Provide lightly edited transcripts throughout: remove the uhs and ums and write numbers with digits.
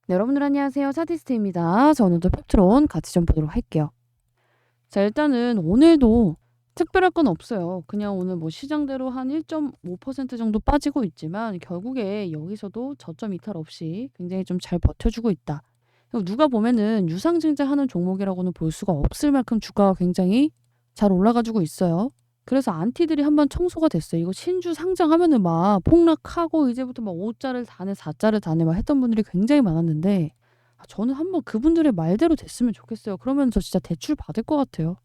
네, 여러분들 안녕하세요. 차디스트입니다. 자, 오늘도 펩트론 같이 좀 보도록 할게요. 자, 일단은 오늘도 특별할 건 없어요. 그냥 오늘 뭐 시장대로 한 1.5% 정도 빠지고 있지만 결국에 여기서도 저점 이탈 없이 굉장히 좀 잘 버텨주고 있다. 그리고 누가 보면은 유상증자하는 종목이라고는 볼 수가 없을 만큼 주가가 굉장히 잘 올라가지고 있어요. 그래서 안티들이 한번 청소가 됐어요. 이거 신주 상장하면은 막 폭락하고 이제부터 막 5자를 다네, 4자를 다네 막 했던 분들이 굉장히 많았는데 저는 한번 그분들의 말대로 됐으면 좋겠어요. 그러면 저 진짜 대출 받을 것 같아요.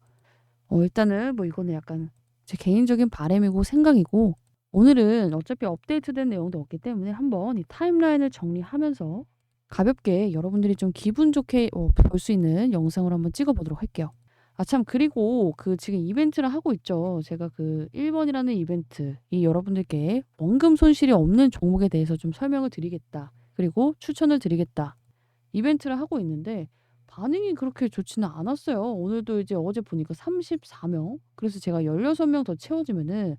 일단은 뭐 이거는 약간 제 개인적인 바람이고 생각이고 오늘은 어차피 업데이트된 내용도 없기 때문에 한번 이 타임라인을 정리하면서 가볍게 여러분들이 좀 기분 좋게 볼 수 있는 영상을 한번 찍어 보도록 할게요. 아 참 그리고 그 지금 이벤트를 하고 있죠. 제가 그 1번이라는 이벤트 이 여러분들께 원금 손실이 없는 종목에 대해서 좀 설명을 드리겠다. 그리고 추천을 드리겠다. 이벤트를 하고 있는데 반응이 그렇게 좋지는 않았어요. 오늘도 이제 어제 보니까 34명. 그래서 제가 16명 더 채워지면은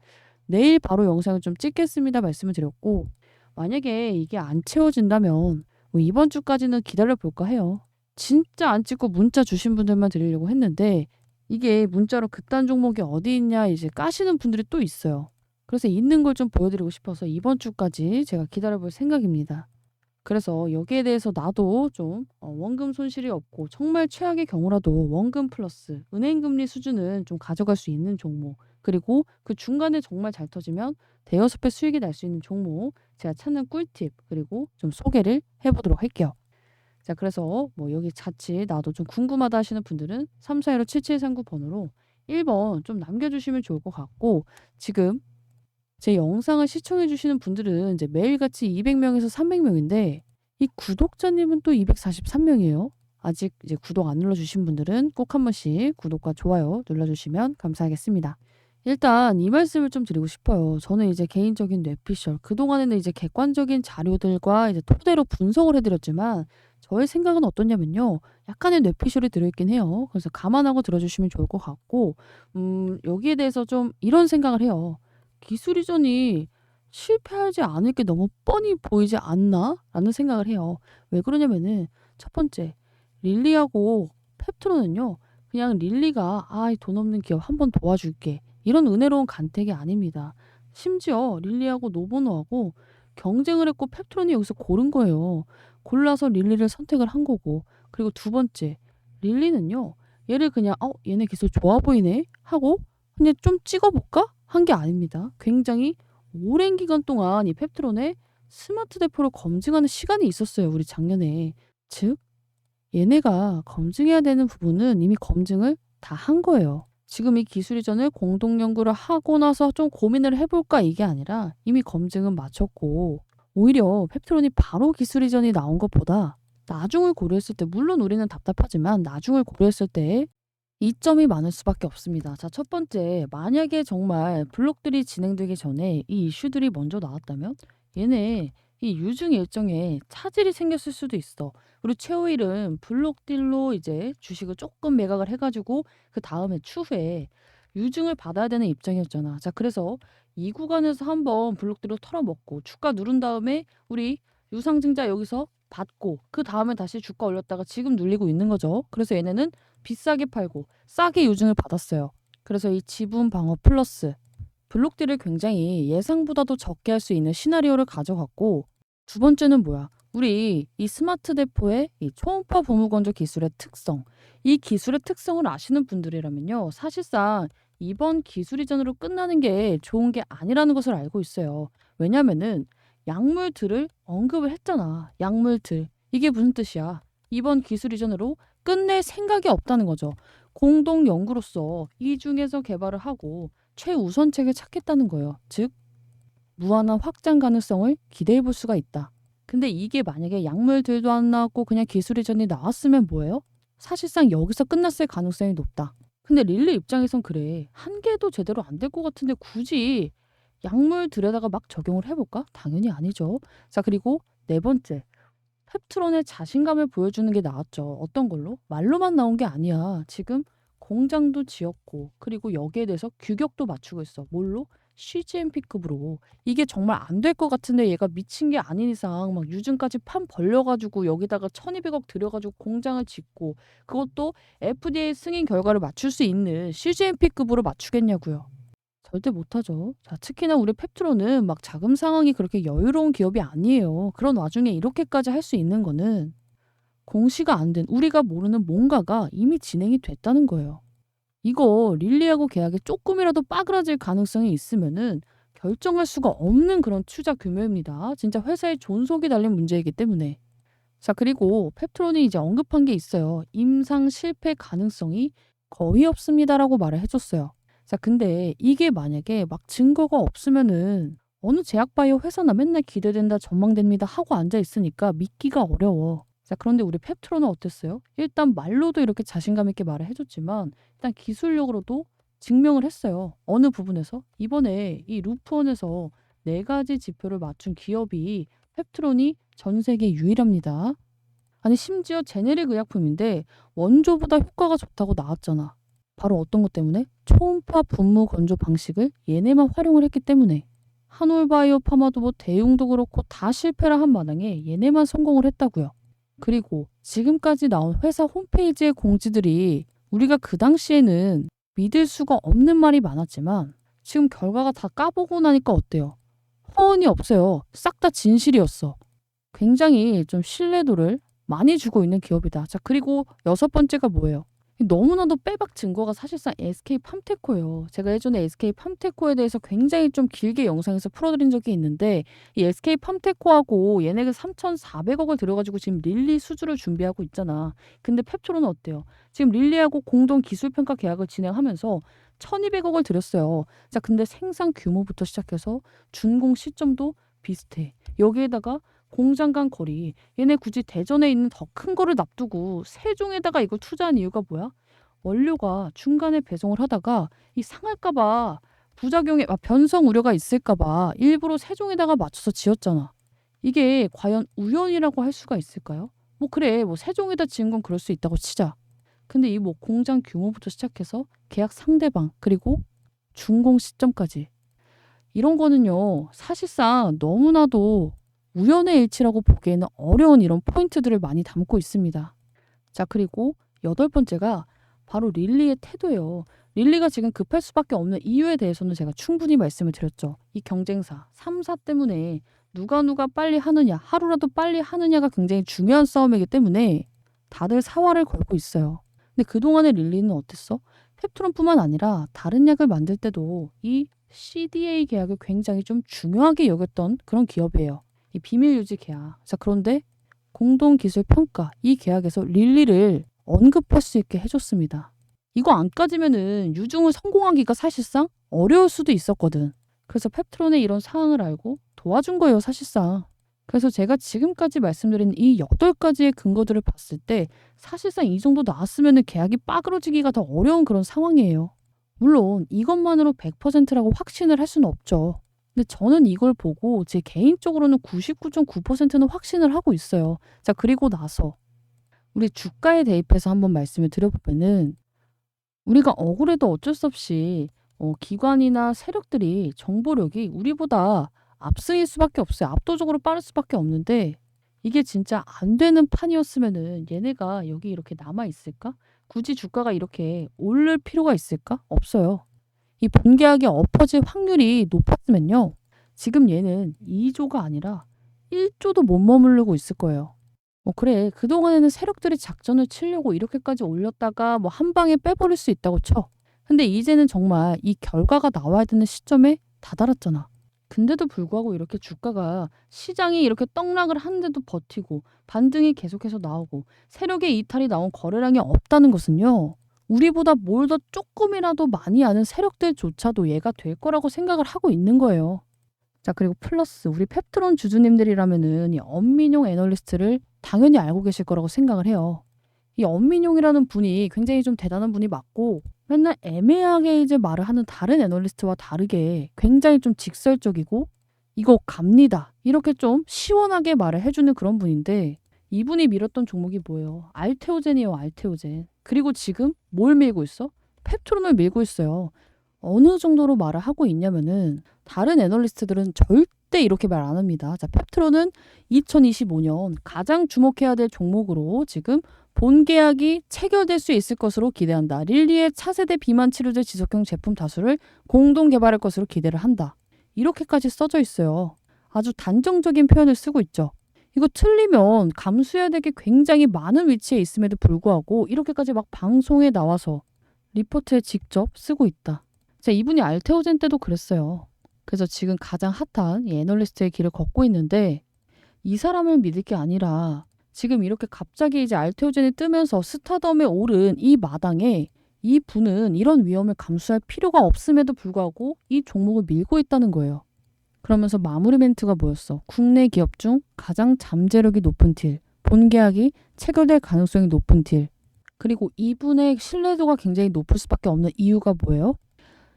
내일 바로 영상을 좀 찍겠습니다 말씀을 드렸고 만약에 이게 안 채워진다면 뭐 이번 주까지는 기다려 볼까 해요. 진짜 안 찍고 문자 주신 분들만 드리려고 했는데 이게 문자로 그딴 종목이 어디 있냐 이제 까시는 분들이 또 있어요. 그래서 있는 걸 좀 보여드리고 싶어서 이번 주까지 제가 기다려 볼 생각입니다. 그래서 여기에 대해서 나도 좀 원금 손실이 없고 정말 최악의 경우라도 원금 플러스 은행 금리 수준은 좀 가져갈 수 있는 종목 그리고 그 중간에 정말 잘 터지면 대여섯 배 수익이 날 수 있는 종목 제가 찾는 꿀팁 그리고 좀 소개를 해보도록 할게요. 자 그래서 뭐 여기 자칫 나도 좀 궁금하다 하시는 분들은 3415-7739 번호로 1번 좀 남겨주시면 좋을 것 같고 지금 제 영상을 시청해 주시는 분들은 이제 매일같이 200명에서 300명인데 이 구독자님은 또 243명이에요. 아직 이제 구독 안 눌러주신 분들은 꼭 한 번씩 구독과 좋아요 눌러주시면 감사하겠습니다. 일단 이 말씀을 좀 드리고 싶어요. 저는 이제 개인적인 뇌피셜 그동안에는 이제 객관적인 자료들과 이제 토대로 분석을 해드렸지만 저의 생각은 어떠냐면요. 약간의 뇌피셜이 들어있긴 해요. 그래서 감안하고 들어주시면 좋을 것 같고 여기에 대해서 좀 이런 생각을 해요. 기술 이전이 실패하지 않을 게 너무 뻔히 보이지 않나? 라는 생각을 해요. 왜 그러냐면은 첫 번째 릴리하고 펩트론은요. 그냥 릴리가 돈 없는 기업 한번 도와줄게. 이런 은혜로운 간택이 아닙니다. 심지어 릴리하고 노보노하고 경쟁을 했고 펩트론이 여기서 고른 거예요. 골라서 릴리를 선택을 한 거고. 그리고 두 번째 릴리는요. 얘를 그냥 얘네 기술 좋아 보이네 하고 그냥 좀 찍어볼까? 한 게 아닙니다. 굉장히 오랜 기간 동안 이 펩트론의 스마트 대포를 검증하는 시간이 있었어요. 우리 작년에. 즉 얘네가 검증해야 되는 부분은 이미 검증을 다 한 거예요. 지금 이 기술 이전을 공동 연구를 하고 나서 좀 고민을 해볼까 이게 아니라 이미 검증은 마쳤고 오히려 펩트론이 바로 기술 이전이 나온 것보다 나중을 고려했을 때 물론 우리는 답답하지만 나중을 고려했을 때 이점이 많을 수밖에 없습니다. 자, 첫 번째, 만약에 정말 블록들이 진행되기 전에 이 이슈들이 먼저 나왔다면 얘네 이 유증 일정에 차질이 생겼을 수도 있어. 그리고 최후일은 블록딜로 이제 주식을 조금 매각을 해가지고 그 다음에 추후에 유증을 받아야 되는 입장이었잖아. 자, 그래서 이 구간에서 한번 블록딜로 털어먹고 주가 누른 다음에 우리 유상증자 여기서 받고 그 다음에 다시 주가 올렸다가 지금 눌리고 있는 거죠. 그래서 얘네는 비싸게 팔고 싸게 유증을 받았어요. 그래서 이 지분 방어 플러스 블록딜을 굉장히 예상보다도 적게 할 수 있는 시나리오를 가져갔고 두 번째는 뭐야? 우리 이 스마트 대포의 이 초음파 고무건조 기술의 특성 이 기술의 특성을 아시는 분들이라면요. 사실상 이번 기술 이전으로 끝나는 게 좋은 게 아니라는 것을 알고 있어요. 왜냐면은 약물들을 언급을 했잖아. 약물들. 이게 무슨 뜻이야? 이번 기술 이전으로 끝낼 생각이 없다는 거죠. 공동 연구로서 이 중에서 개발을 하고 최우선책을 찾겠다는 거예요. 즉 무한한 확장 가능성을 기대해 볼 수가 있다. 근데 이게 만약에 약물들도 안 나왔고 그냥 기술 이전이 나왔으면 뭐예요? 사실상 여기서 끝났을 가능성이 높다. 근데 릴리 입장에선 그래. 한 개도 제대로 안 될 것 같은데 굳이 약물들에다가 막 적용을 해볼까? 당연히 아니죠. 자 그리고 네 번째. 펩트론의 자신감을 보여주는 게 나왔죠. 어떤 걸로? 말로만 나온 게 아니야. 지금 공장도 지었고 그리고 여기에 대해서 규격도 맞추고 있어. 뭘로? CGMP급으로. 이게 정말 안 될 것 같은데 얘가 미친 게 아닌 이상 막 유증까지 판 벌려가지고 여기다가 1200억 들여가지고 공장을 짓고 그것도 FDA 승인 결과를 맞출 수 있는 CGMP급으로 맞추겠냐고요. 절대 못하죠. 자, 특히나 우리 펩트로는 막 자금 상황이 그렇게 여유로운 기업이 아니에요. 그런 와중에 이렇게까지 할 수 있는 거는 공시가 안 된 우리가 모르는 뭔가가 이미 진행이 됐다는 거예요. 이거 릴리하고 계약이 조금이라도 빠그라질 가능성이 있으면은 결정할 수가 없는 그런 투자 규모입니다. 진짜 회사의 존속이 달린 문제이기 때문에. 자, 그리고 펩트론이 이제 언급한 게 있어요. 임상 실패 가능성이 거의 없습니다라고 말을 해줬어요. 자, 근데 이게 만약에 막 증거가 없으면은 어느 제약바이오 회사나 맨날 기대된다, 전망됩니다 하고 앉아 있으니까 믿기가 어려워. 자, 그런데 우리 펩트론은 어땠어요? 일단 말로도 이렇게 자신감 있게 말을 해줬지만 일단 기술력으로도 증명을 했어요. 어느 부분에서? 이번에 이 루프원에서 4가지 지표를 맞춘 기업이 펩트론이 전 세계 유일합니다. 아니 심지어 제네릭 의약품인데 원조보다 효과가 좋다고 나왔잖아. 바로 어떤 것 때문에? 초음파 분무 건조 방식을 얘네만 활용을 했기 때문에. 한올바이오 파마도 뭐 대웅도 그렇고 다 실패를 한 마당에 얘네만 성공을 했다고요. 그리고 지금까지 나온 회사 홈페이지의 공지들이 우리가 그 당시에는 믿을 수가 없는 말이 많았지만 지금 결과가 다 까보고 나니까 어때요? 허언이 없어요. 싹 다 진실이었어. 굉장히 좀 신뢰도를 많이 주고 있는 기업이다. 자, 그리고 6번째가 뭐예요? 너무나도 빼박 증거가 사실상 SK팜테코예요. 제가 예전에 SK팜테코에 대해서 굉장히 좀 길게 영상에서 풀어드린 적이 있는데 이 SK팜테코하고 얘네가 3,400억을 들여가지고 지금 릴리 수주를 준비하고 있잖아. 근데 펩트론은 어때요? 지금 릴리하고 공동 기술평가 계약을 진행하면서 1,200억을 들였어요. 자, 근데 생산 규모부터 시작해서 준공 시점도 비슷해. 여기에다가 공장 간 거리, 얘네 굳이 대전에 있는 더 큰 거를 놔두고 세종에다가 이걸 투자한 이유가 뭐야? 원료가 중간에 배송을 하다가 이 상할까봐 부작용에 변성 우려가 있을까봐 일부러 세종에다가 맞춰서 지었잖아. 이게 과연 우연이라고 할 수가 있을까요? 뭐 그래, 뭐 세종에다 지은 건 그럴 수 있다고 치자. 근데 이 뭐 공장 규모부터 시작해서 계약 상대방 그리고 준공 시점까지 이런 거는요 사실상 너무나도 우연의 일치라고 보기에는 어려운 이런 포인트들을 많이 담고 있습니다. 자, 그리고 8번째가 바로 릴리의 태도예요. 릴리가 지금 급할 수밖에 없는 이유에 대해서는 제가 충분히 말씀을 드렸죠. 이 경쟁사 3사 때문에 누가 빨리 하느냐, 하루라도 빨리 하느냐가 굉장히 중요한 싸움이기 때문에 다들 사활을 걸고 있어요. 근데 그동안의 릴리는 어땠어? 펩트론뿐만 아니라 다른 약을 만들 때도 이 CDA 계약을 굉장히 좀 중요하게 여겼던 그런 기업이에요. 이 비밀 유지 계약. 자, 그런데 공동 기술 평가 이 계약에서 릴리를 언급할 수 있게 해줬습니다. 이거 안 까지면은 유중을 성공하기가 사실상 어려울 수도 있었거든. 그래서 펩트론의 이런 상황을 알고 도와준 거예요, 사실상. 그래서 제가 지금까지 말씀드린 이 8가지의 근거들을 봤을 때 사실상 이 정도 나왔으면 계약이 빠그러지기가 더 어려운 그런 상황이에요. 물론 이것만으로 100%라고 확신을 할 수는 없죠. 근데 저는 이걸 보고 제 개인적으로는 99.9%는 확신을 하고 있어요. 자, 그리고 나서 우리 주가에 대입해서 한번 말씀을 드려보면은 우리가 억울해도 어쩔 수 없이 기관이나 세력들이 정보력이 우리보다 앞서일 수밖에 없어요. 압도적으로 빠를 수밖에 없는데 이게 진짜 안 되는 판이었으면은 얘네가 여기 이렇게 남아 있을까? 굳이 주가가 이렇게 오를 필요가 있을까? 없어요. 이 본계약이 엎어질 확률이 높았으면요. 지금 얘는 2조가 아니라 1조도 못 머무르고 있을 거예요. 그래, 그동안에는 세력들이 작전을 치려고 이렇게까지 올렸다가 뭐 한 방에 빼버릴 수 있다고 쳐. 근데 이제는 정말 이 결과가 나와야 되는 시점에 다다랐잖아. 근데도 불구하고 이렇게 주가가 시장이 이렇게 떡락을 하는데도 버티고 반등이 계속해서 나오고 세력의 이탈이 나온 거래량이 없다는 것은요. 우리보다 뭘 더 조금이라도 많이 아는 세력들조차도 얘가 될 거라고 생각을 하고 있는 거예요. 자, 그리고 플러스 우리 펩트론 주주님들이라면은 이 엄민용 애널리스트를 당연히 알고 계실 거라고 생각을 해요. 이 엄민용이라는 분이 굉장히 좀 대단한 분이 맞고 맨날 애매하게 이제 말을 하는 다른 애널리스트와 다르게 굉장히 좀 직설적이고 이거 갑니다. 이렇게 좀 시원하게 말을 해주는 그런 분인데 이분이 밀었던 종목이 뭐예요? 알테오젠이에요, 알테오젠. 그리고 지금 뭘 밀고 있어? 펩트론을 밀고 있어요. 어느 정도로 말을 하고 있냐면은 다른 애널리스트들은 절대 이렇게 말 안 합니다. 자, 펩트론은 2025년 가장 주목해야 될 종목으로 지금 본 계약이 체결될 수 있을 것으로 기대한다. 릴리의 차세대 비만 치료제 지속형 제품 다수를 공동 개발할 것으로 기대를 한다. 이렇게까지 써져 있어요. 아주 단정적인 표현을 쓰고 있죠. 이거 틀리면 감수해야 될 게 굉장히 많은 위치에 있음에도 불구하고 이렇게까지 막 방송에 나와서 리포트에 직접 쓰고 있다. 자, 이분이 알테오젠 때도 그랬어요. 그래서 지금 가장 핫한 이 애널리스트의 길을 걷고 있는데 이 사람을 믿을 게 아니라 지금 이렇게 갑자기 이제 알테오젠이 뜨면서 스타덤에 오른 이 마당에 이 분은 이런 위험을 감수할 필요가 없음에도 불구하고 이 종목을 밀고 있다는 거예요. 그러면서 마무리 멘트가 뭐였어? 국내 기업 중 가장 잠재력이 높은 딜, 본 계약이 체결될 가능성이 높은 딜. 그리고 이분의 신뢰도가 굉장히 높을 수밖에 없는 이유가 뭐예요?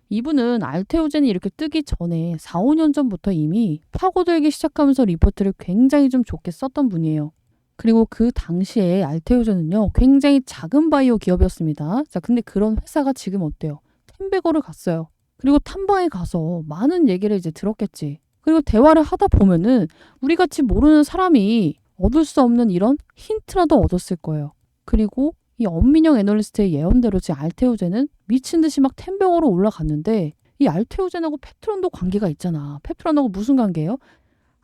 이분은 알테오젠이 이렇게 뜨기 전에 4, 5년 전부터 이미 파고들기 시작하면서 리포트를 굉장히 좀 좋게 썼던 분이에요. 그리고 그 당시에 알테오젠은요, 굉장히 작은 바이오 기업이었습니다. 자, 근데 그런 회사가 지금 어때요? 템베거를 갔어요. 그리고 탐방에 가서 많은 얘기를 이제 들었겠지. 그리고 대화를 하다 보면은 우리 같이 모르는 사람이 얻을 수 없는 이런 힌트라도 얻었을 거예요. 그리고 이 엄민영 애널리스트의 예언대로 지금 알테오젠은 미친 듯이 막 템베거로 올라갔는데 이 알테오젠하고 펩트론도 관계가 있잖아. 펩트론하고 무슨 관계예요?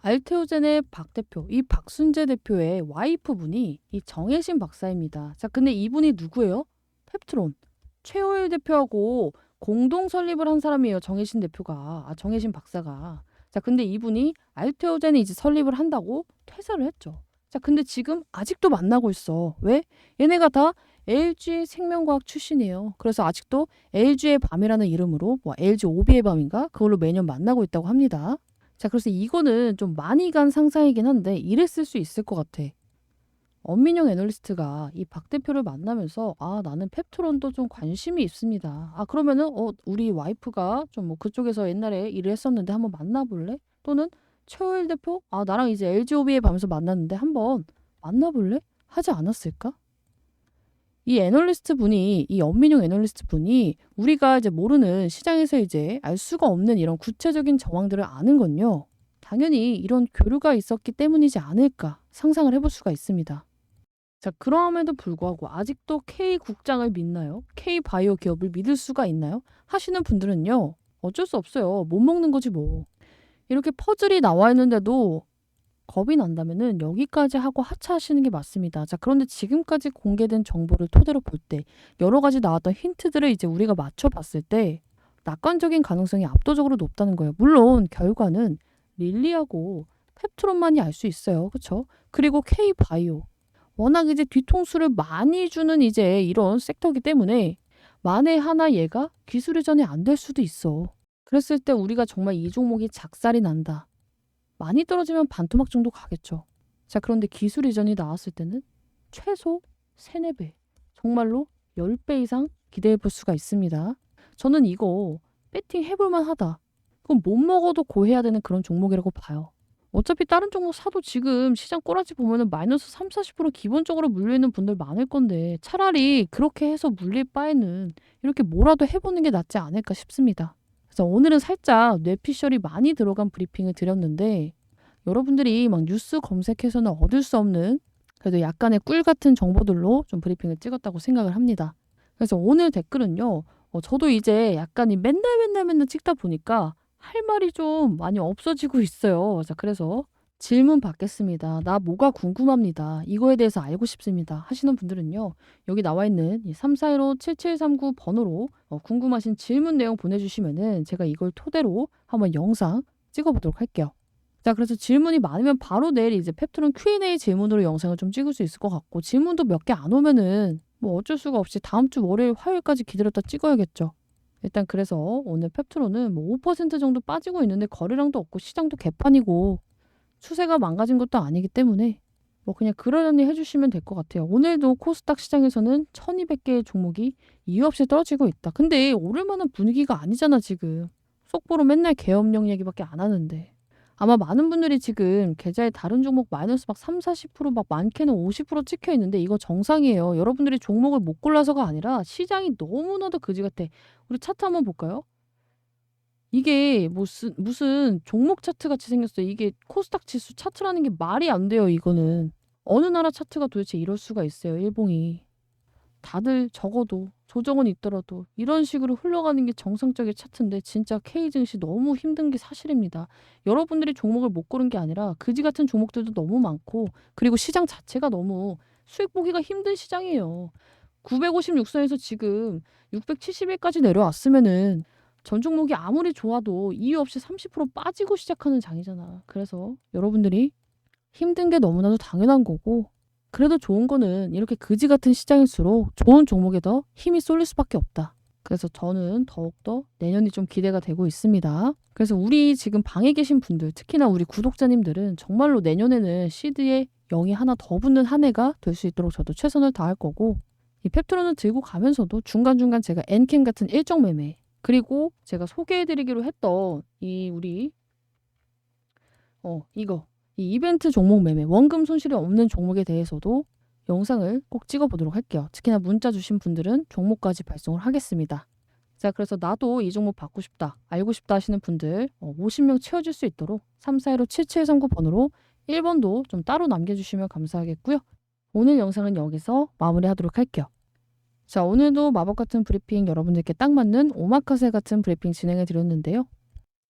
알테오젠의 박 대표, 이 박순재 대표의 와이프분이 이 정혜신 박사입니다. 자, 근데 이분이 누구예요? 펩트론. 최호일 대표하고 공동 설립을 한 사람이에요. 정혜신 대표가. 정혜신 박사가. 자, 근데 이분이 알테오젠이 이제 설립을 한다고 퇴사를 했죠. 자, 근데 지금 아직도 만나고 있어. 왜? 얘네가 다 LG 생명과학 출신이에요. 그래서 아직도 LG의 밤이라는 이름으로 뭐 LG 오비의 밤인가? 그걸로 매년 만나고 있다고 합니다. 자, 그래서 이거는 좀 많이 간 상상이긴 한데 이랬을 수 있을 것 같아. 엄민영 애널리스트가 이 박 대표를 만나면서 나는 펩트론도 좀 관심이 있습니다. 그러면은 우리 와이프가 좀 뭐 그쪽에서 옛날에 일을 했었는데 한번 만나볼래? 또는 최호일 대표? 나랑 이제 LG오비에 밤에서 만났는데 한번 만나볼래? 하지 않았을까? 이 애널리스트 분이, 이 엄민용 애널리스트 분이 우리가 이제 모르는 시장에서 이제 알 수가 없는 이런 구체적인 정황들을 아는 건요. 당연히 이런 교류가 있었기 때문이지 않을까 상상을 해볼 수가 있습니다. 자, 그럼에도 불구하고 아직도 K 국장을 믿나요? K 바이오 기업을 믿을 수가 있나요? 하시는 분들은요. 어쩔 수 없어요. 못 먹는 거지 뭐. 이렇게 퍼즐이 나와 있는데도 겁이 난다면은 여기까지 하고 하차하시는 게 맞습니다. 자, 그런데 지금까지 공개된 정보를 토대로 볼 때 여러 가지 나왔던 힌트들을 이제 우리가 맞춰봤을 때 낙관적인 가능성이 압도적으로 높다는 거예요. 물론 결과는 릴리하고 펩트론만이 알 수 있어요. 그렇죠? 그리고 K바이오. 워낙 이제 뒤통수를 많이 주는 이제 이런 섹터이기 때문에 만에 하나 얘가 기술 이전이 안 될 수도 있어. 그랬을 때 우리가 정말 이 종목이 작살이 난다. 많이 떨어지면 반토막 정도 가겠죠. 자, 그런데 기술 이전이 나왔을 때는 최소 3, 4배, 정말로 10배 이상 기대해 볼 수가 있습니다. 저는 이거 배팅 해볼만 하다. 그럼 못 먹어도 고해야 되는 그런 종목이라고 봐요. 어차피 다른 종목 사도 지금 시장 꼬라지 보면은 마이너스 3, 40% 기본적으로 물려있는 분들 많을 건데 차라리 그렇게 해서 물릴 바에는 이렇게 뭐라도 해보는 게 낫지 않을까 싶습니다. 그래서 오늘은 살짝 뇌피셜이 많이 들어간 브리핑을 드렸는데 여러분들이 막 뉴스 검색해서는 얻을 수 없는 그래도 약간의 꿀 같은 정보들로 좀 브리핑을 찍었다고 생각을 합니다. 그래서 오늘 댓글은요. 저도 이제 약간 맨날 찍다 보니까 할 말이 좀 많이 없어지고 있어요. 자, 그래서 질문 받겠습니다. 나 뭐가 궁금합니다. 이거에 대해서 알고 싶습니다. 하시는 분들은요. 여기 나와 있는 3415-7739 번호로 궁금하신 질문 내용 보내주시면은 제가 이걸 토대로 한번 영상 찍어보도록 할게요. 자, 그래서 질문이 많으면 바로 내일 이제 펩트론 Q&A 질문으로 영상을 좀 찍을 수 있을 것 같고 질문도 몇 개 안 오면은 뭐 어쩔 수가 없이 다음 주 월요일, 화요일까지 기다렸다 찍어야겠죠. 일단 그래서 오늘 펩트론은 뭐 5% 정도 빠지고 있는데 거래량도 없고 시장도 개판이고 추세가 망가진 것도 아니기 때문에 뭐 그냥 그러려니 해주시면 될 것 같아요. 오늘도 코스닥 시장에서는 1200개의 종목이 이유 없이 떨어지고 있다. 근데 오를 만한 분위기가 아니잖아 지금. 속보로 맨날 계엄령 얘기밖에 안 하는데. 아마 많은 분들이 지금 계좌에 다른 종목 마이너스 막 3, 40%막 많게는 50% 찍혀 있는데 이거 정상이에요. 여러분들이 종목을 못 골라서가 아니라 시장이 너무나도 그지 같아. 우리 차트 한번 볼까요? 이게 무슨 종목 차트 같이 생겼어요. 이게 코스닥 지수 차트라는 게 말이 안 돼요, 이거는. 어느 나라 차트가 도대체 이럴 수가 있어요, 일봉이. 다들 적어도 조정은 있더라도 이런 식으로 흘러가는 게 정상적인 차트인데 진짜 K 증시 너무 힘든 게 사실입니다. 여러분들이 종목을 못 고른 게 아니라 그지 같은 종목들도 너무 많고 그리고 시장 자체가 너무 수익 보기가 힘든 시장이에요. 956선에서 지금 670일까지 내려왔으면은 전 종목이 아무리 좋아도 이유 없이 30% 빠지고 시작하는 장이잖아. 그래서 여러분들이 힘든 게 너무나도 당연한 거고 그래도 좋은 거는 이렇게 그지 같은 시장일수록 좋은 종목에 더 힘이 쏠릴 수밖에 없다. 그래서 저는 더욱더 내년이 좀 기대가 되고 있습니다. 그래서 우리 지금 방에 계신 분들, 특히나 우리 구독자님들은 정말로 내년에는 시드에 0이 하나 더 붙는 한 해가 될 수 있도록 저도 최선을 다할 거고 이 펩트론을 들고 가면서도 중간중간 제가 엔캠 같은 일정 매매 그리고 제가 소개해드리기로 했던 이 우리 이거 이 이벤트 종목 매매 원금 손실이 없는 종목에 대해서도 영상을 꼭 찍어보도록 할게요. 특히나 문자 주신 분들은 종목까지 발송을 하겠습니다. 자, 그래서 나도 이 종목 받고 싶다, 알고 싶다 하시는 분들 50명 채워줄 수 있도록 3415-7739번으로 1번도 좀 따로 남겨주시면 감사하겠고요. 오늘 영상은 여기서 마무리하도록 할게요. 자, 오늘도 마법 같은 브리핑 여러분들께 딱 맞는 오마카세 같은 브리핑 진행해 드렸는데요.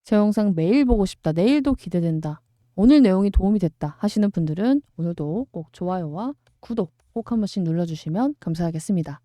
제 영상 매일 보고 싶다, 내일도 기대된다, 오늘 내용이 도움이 됐다 하시는 분들은 오늘도 꼭 좋아요와 구독 꼭 한 번씩 눌러주시면 감사하겠습니다.